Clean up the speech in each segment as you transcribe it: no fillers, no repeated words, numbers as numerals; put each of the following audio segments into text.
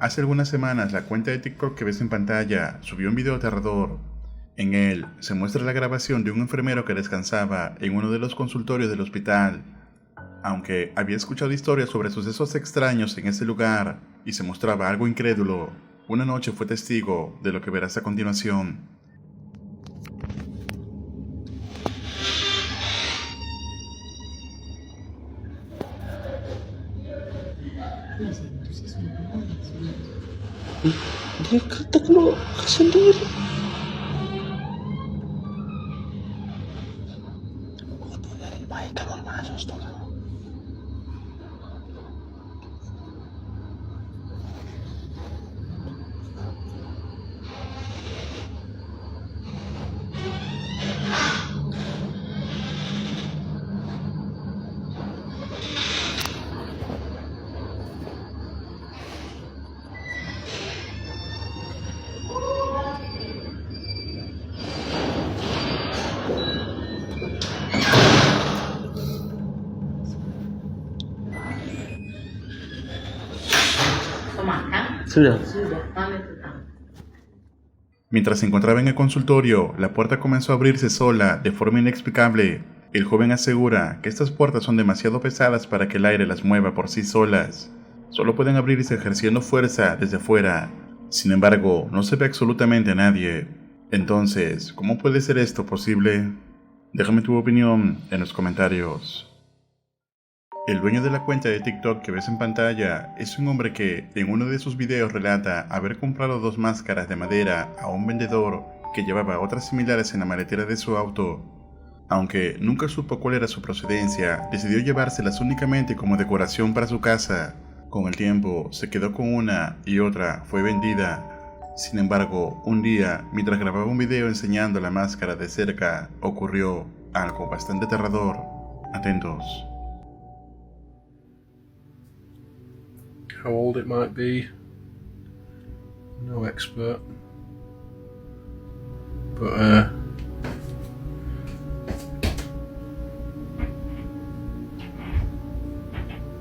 Hace algunas semanas la cuenta de TikTok que ves en pantalla subió un video aterrador. En él se muestra la grabación de un enfermero que descansaba en uno de los consultorios del hospital. Aunque había escuchado historias sobre sucesos extraños en ese lugar y se mostraba algo incrédulo, una noche fue testigo de lo que verás a continuación. Dia kata keluar sendiri. Waktu dari baik kamu masuk setelah. Sudah. Mientras se encontraba en el consultorio, la puerta comenzó a abrirse sola de forma inexplicable. El joven asegura que estas puertas son demasiado pesadas para que el aire las mueva por sí solas. Solo pueden abrirse ejerciendo fuerza desde fuera. Sin embargo, no se ve absolutamente a nadie. Entonces, ¿cómo puede ser esto posible? Déjame tu opinión en los comentarios. El dueño de la cuenta de TikTok que ves en pantalla es un hombre que en uno de sus videos relata haber comprado 2 máscaras de madera a un vendedor que llevaba otras similares en la maletera de su auto. Aunque nunca supo cuál era su procedencia, decidió llevárselas únicamente como decoración para su casa. Con el tiempo se quedó con una y otra fue vendida. Sin embargo, un día, mientras grababa un video enseñando la máscara de cerca, ocurrió algo bastante aterrador. Atentos. How old it might be, no expert, but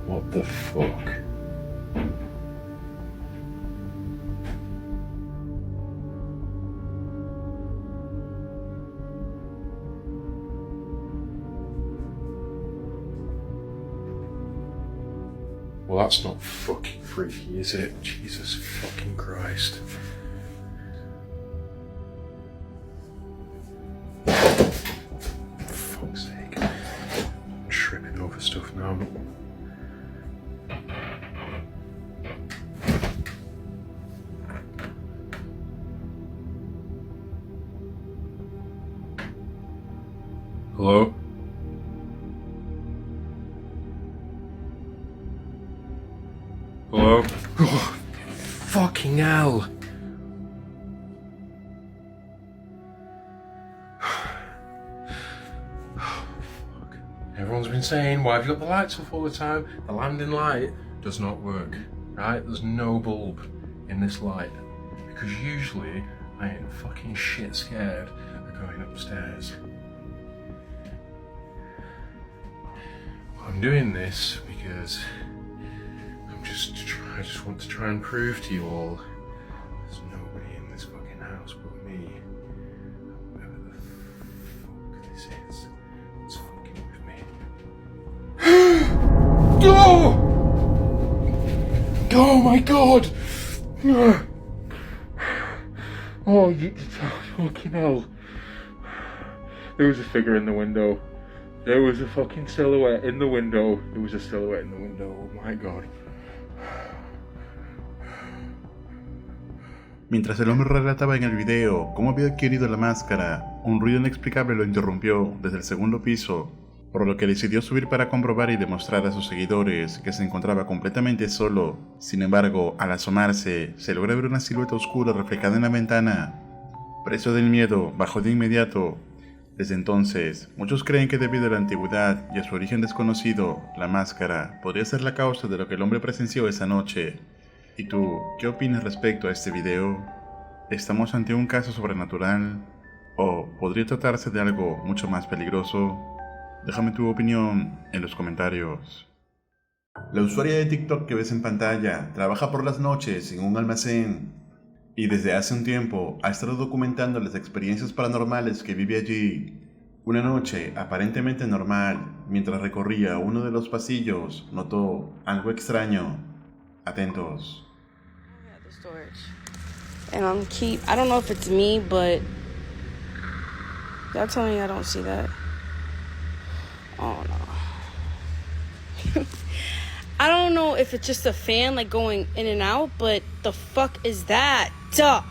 what the fuck? Well, that's not fucking freaky, is it? Jesus fucking Christ. For fuck's sake. I'm tripping over stuff now. Hello? Hello? Oh, fucking hell! Fuck. Everyone's been saying, why have you got the lights off all the time? The landing light does not work, right? There's no bulb in this light. Because usually I ain't fucking shit scared of going upstairs. I'm doing this because I just want to try and prove to you all there's nobody in this fucking house but me. Whoever the fuck this is, that's fucking with me. Oh! Oh my god! Oh, you fucking hell. There was a figure in the window. There was a fucking silhouette in the window. There was a silhouette in the window. Oh my god. Mientras el hombre relataba en el video cómo había adquirido la máscara, un ruido inexplicable lo interrumpió desde el segundo piso, por lo que decidió subir para comprobar y demostrar a sus seguidores que se encontraba completamente solo. Sin embargo, al asomarse, se logra ver una silueta oscura reflejada en la ventana. Preso del miedo, bajó de inmediato. Desde entonces, muchos creen que debido a la antigüedad y a su origen desconocido, la máscara podría ser la causa de lo que el hombre presenció esa noche. ¿Y tú, qué opinas respecto a este video? ¿Estamos ante un caso sobrenatural? ¿O podría tratarse de algo mucho más peligroso? Déjame tu opinión en los comentarios. La usuaria de TikTok que ves en pantalla trabaja por las noches en un almacén y desde hace un tiempo ha estado documentando las experiencias paranormales que vive allí. Una noche aparentemente normal, mientras recorría uno de los pasillos, notó algo extraño. Atentos. The storage. And I don't know if it's me, but y'all tell me I don't see that. Oh no. I don't know if it's just a fan like going in and out, but the fuck is that? Duh.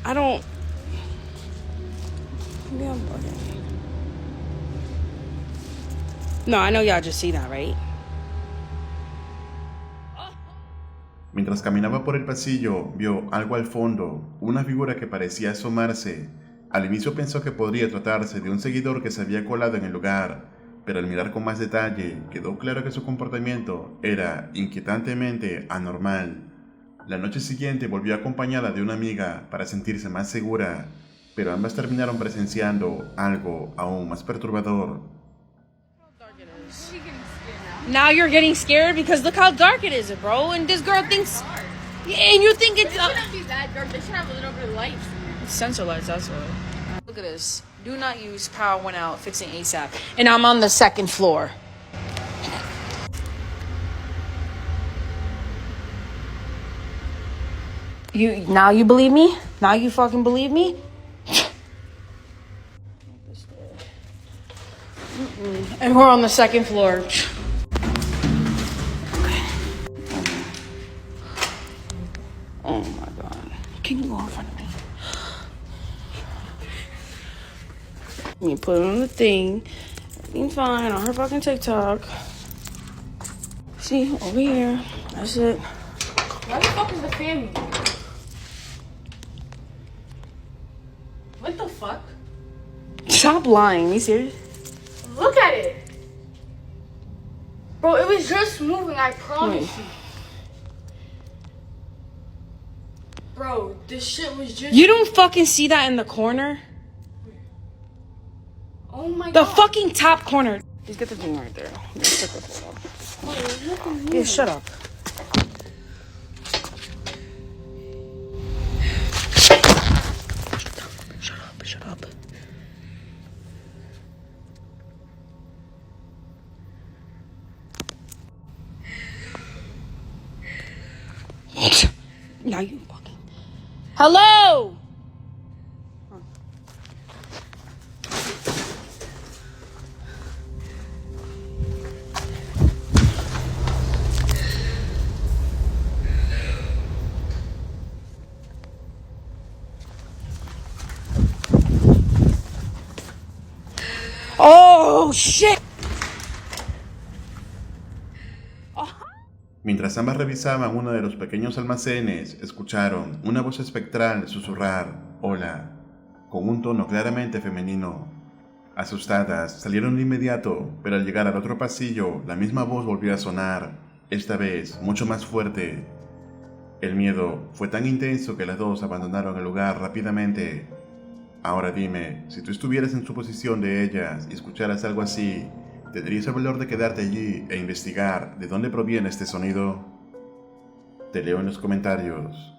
I don't. Maybe I'm bugging. No, I know y'all just see that, right? Mientras caminaba por el pasillo, vio algo al fondo, una figura que parecía asomarse. Al inicio pensó que podría tratarse de un seguidor que se había colado en el lugar, pero al mirar con más detalle, quedó claro que su comportamiento era inquietantemente anormal. La noche siguiente volvió acompañada de una amiga para sentirse más segura, pero ambas terminaron presenciando algo aún más perturbador. Now you're getting scared because look how dark it is, bro. And this girl thinks, and you think it's. It shouldn't be that dark. They should have a little bit of light. Sensor lights, that's what. Look at this. Do not use power went out, fixing ASAP. And I'm on the second floor. Now you believe me? Now you fucking believe me? And we're on the second floor. Oh my god. Can you go in front of me? You put it on the thing. Everything's fine on her fucking TikTok. See, over here. That's it. Why the fuck is the fan moving? What the fuck? Stop lying. Are you serious? Look at it. Bro, it was just moving, I promise Wait. you. Bro, this shit was just... You don't fucking see that in the corner? Oh my The god. fucking top corner. Just get the thing right there. Just take the photo. Bro, there's nothing moving. Yeah, shut up. Shut up. Now you fucking. Hello! Oh, shit! Mientras ambas revisaban uno de los pequeños almacenes, escucharon una voz espectral susurrar «Hola», con un tono claramente femenino. Asustadas, salieron de inmediato, pero al llegar al otro pasillo, la misma voz volvió a sonar, esta vez mucho más fuerte. El miedo fue tan intenso que las dos abandonaron el lugar rápidamente. Ahora dime, si tú estuvieras en su posición de ellas y escucharas algo así, ¿tendrías el valor de quedarte allí e investigar de dónde proviene este sonido? Te leo en los comentarios.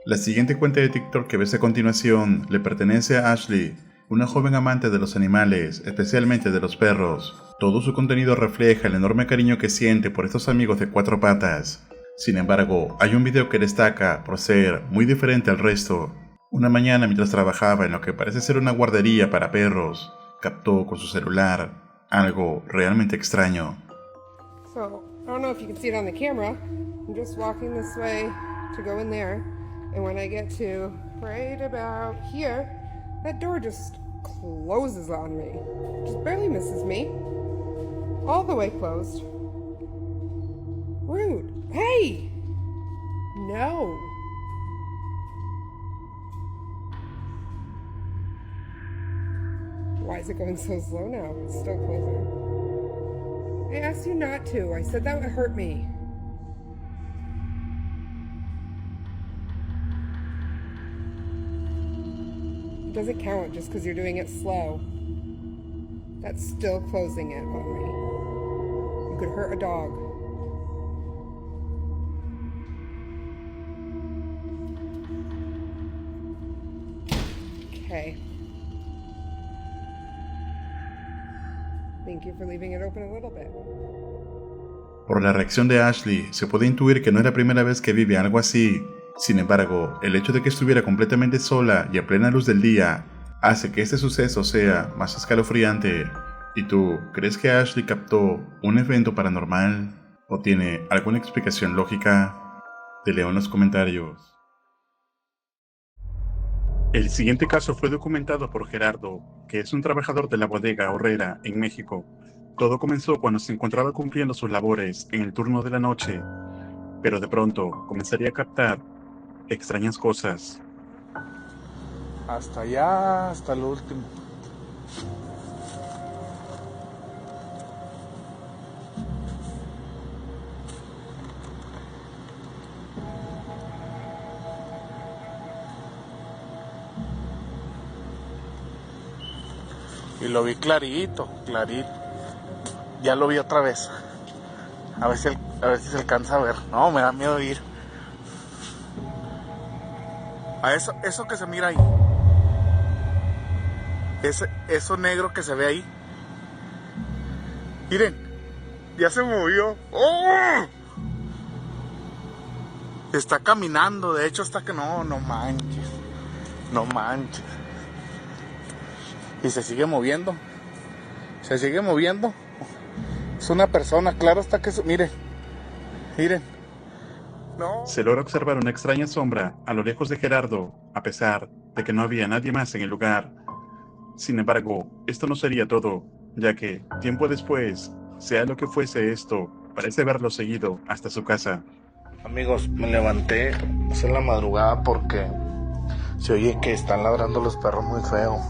La siguiente cuenta de TikTok que ves a continuación le pertenece a Ashley, una joven amante de los animales, especialmente de los perros. Todo su contenido refleja el enorme cariño que siente por estos amigos de cuatro patas. Sin embargo, hay un video que destaca por ser muy diferente al resto. Una mañana mientras trabajaba en lo que parece ser una guardería para perros, captó con su celular algo realmente extraño. So, I don't know if you can see it on the camera. I'm just walking this way to go in there. And when I get to right about here, that door just closes on me. Just barely misses me. All the way closed. Rude. Hey! No. Why is it going so slow now? It's still closing. I asked you not to. I said that would hurt me. doesn't count just because you're doing it slow. That's still closing it on me. You could hurt a dog. Okay. Thank you for leaving it open a little bit. Por la reacción de Ashley, se puede intuir que no es la primera vez que vive algo así. Sin embargo, el hecho de que estuviera completamente sola y a plena luz del día hace que este suceso sea más escalofriante. ¿Y tú, crees que Ashley captó un evento paranormal? ¿O tiene alguna explicación lógica? Te leo en los comentarios. El siguiente caso fue documentado por Gerardo, que es un trabajador de la bodega Horrera en México. Todo comenzó cuando se encontraba cumpliendo sus labores en el turno de la noche, pero de pronto comenzaría a captar extrañas cosas. Hasta allá, hasta el último. Y lo vi clarito, clarito. Ya lo vi otra vez. A ver si se alcanza a ver. No, me da miedo ir. A eso que se mira ahí. Eso negro que se ve ahí. Miren, ya se movió. ¡Oh! Está caminando, de hecho hasta que no manches. No manches. Y se sigue moviendo. Se sigue moviendo. Es una persona, claro está que... Miren. No. Se logra observar una extraña sombra a lo lejos de Gerardo, a pesar de que no había nadie más en el lugar. Sin embargo, esto no sería todo, ya que, tiempo después, sea lo que fuese esto, parece verlo seguido hasta su casa. Amigos, me levanté en la madrugada porque se oye que están ladrando los perros muy feo.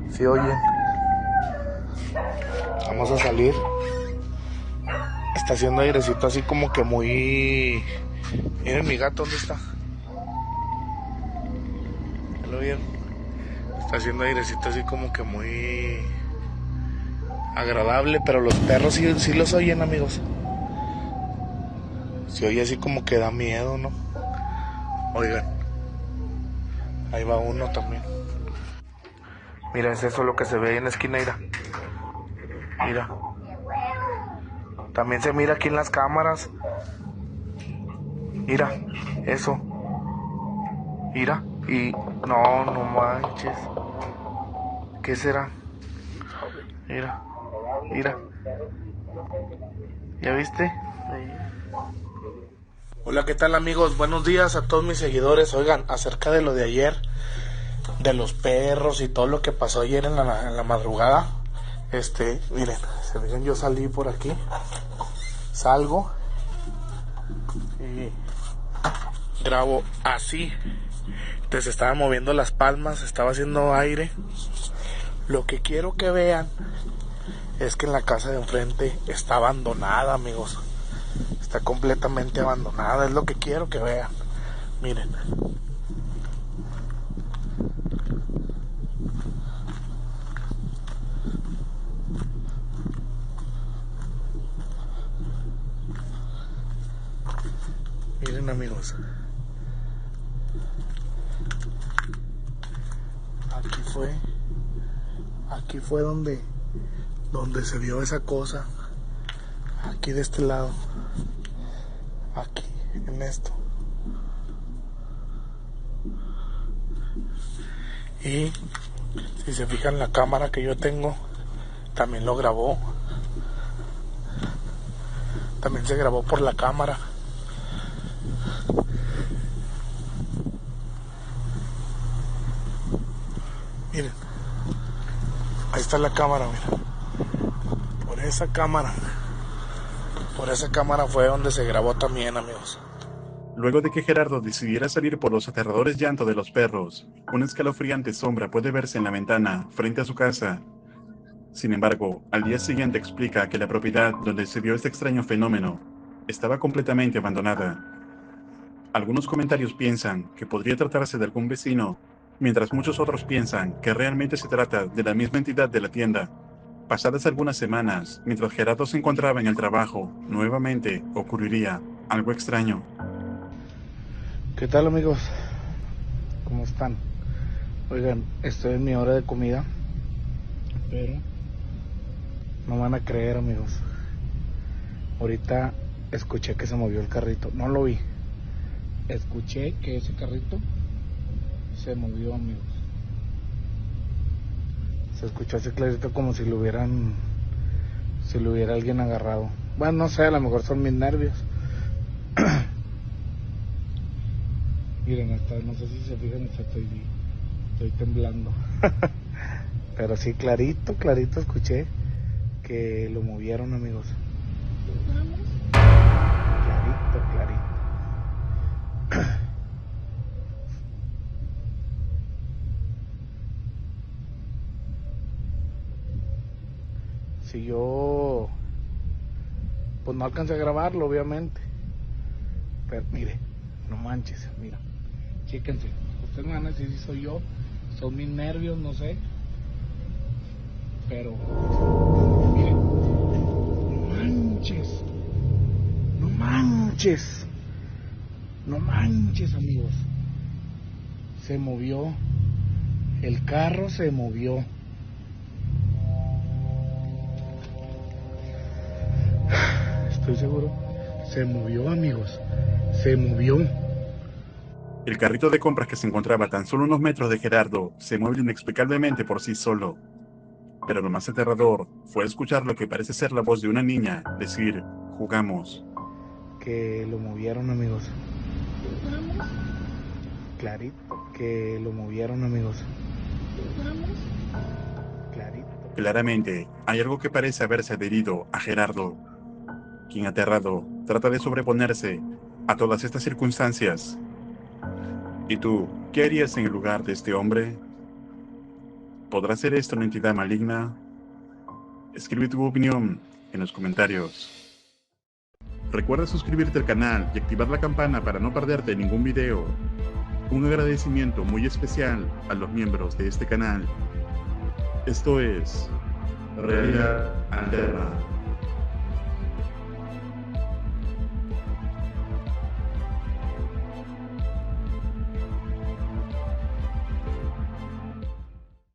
¿Sí oyen? Vamos a salir. Está haciendo airecito así como que muy... Miren mi gato, ¿dónde está? ¿Ya lo vieron? Está haciendo airecito así como que muy... agradable, pero los perros sí los oyen, amigos. Se oye así como que da miedo, ¿no? Oigan. Ahí va uno también. Mira, es eso lo que se ve ahí en la esquina, mira. También se mira aquí en las cámaras. Mira, eso. Mira, y... No manches. ¿Qué será? Mira. ¿Ya viste? Hola, ¿qué tal, amigos? Buenos días a todos mis seguidores. Oigan, acerca de lo de ayer, de los perros y todo lo que pasó ayer en la madrugada. Miren, se fijan, yo salí por aquí. Salgo y grabo así. Entonces estaban moviendo las palmas, estaba haciendo aire. Lo que quiero que vean es que en la casa de enfrente está abandonada, amigos. Está completamente abandonada, es lo que quiero que vean. Miren. Miren, amigos. Aquí fue donde se vio esa cosa. Aquí de este lado. Aquí, en esto. Y si se fijan, la cámara que yo tengo también lo grabó. También se grabó por la cámara. Miren, ahí está la cámara, miren. Por esa cámara fue donde se grabó también, amigos. Luego de que Gerardo decidiera salir por los aterradores llantos de los perros, una escalofriante sombra puede verse en la ventana frente a su casa. Sin embargo, al día siguiente explica que la propiedad donde se vio este extraño fenómeno estaba completamente abandonada. Algunos comentarios piensan que podría tratarse de algún vecino mientras muchos otros piensan que realmente se trata de la misma entidad de la tienda. Pasadas algunas semanas, mientras Gerardo se encontraba en el trabajo, nuevamente ocurriría algo extraño. ¿Qué tal, amigos? ¿Cómo están? Oigan, estoy en mi hora de comida, pero no van a creer, amigos. Ahorita escuché que se movió el carrito. No lo vi. Escuché que ese carrito se movió, amigos. Se escuchó así clarito como si lo hubiera alguien agarrado. Bueno, no sé, a lo mejor son mis nervios. Miren, hasta no sé si se fijan, estoy temblando. Pero sí, clarito escuché que lo movieron, amigos. Clarito. Si yo pues no alcancé a grabarlo, obviamente, pero mire, no manches, mira, chéquense, ustedes me van a decir si soy yo, son mis nervios, no sé, pero mire, no manches, amigos, se movió, el carro se movió. Estoy seguro, se movió, amigos, se movió. El carrito de compras que se encontraba a tan solo unos metros de Gerardo se mueve inexplicablemente por sí solo. Pero lo más aterrador fue escuchar lo que parece ser la voz de una niña decir, jugamos. Que lo movieron, amigos. Clarito, que lo movieron, amigos. Clarito. Claramente, hay algo que parece haberse adherido a Gerardo, quien aterrado trata de sobreponerse a todas estas circunstancias. ¿Y tú, qué harías en el lugar de este hombre? ¿Podrá ser esto una entidad maligna? Escribe tu opinión en los comentarios. Recuerda suscribirte al canal y activar la campana para no perderte ningún video. Un agradecimiento muy especial a los miembros de este canal. Esto es Realidad Alterna.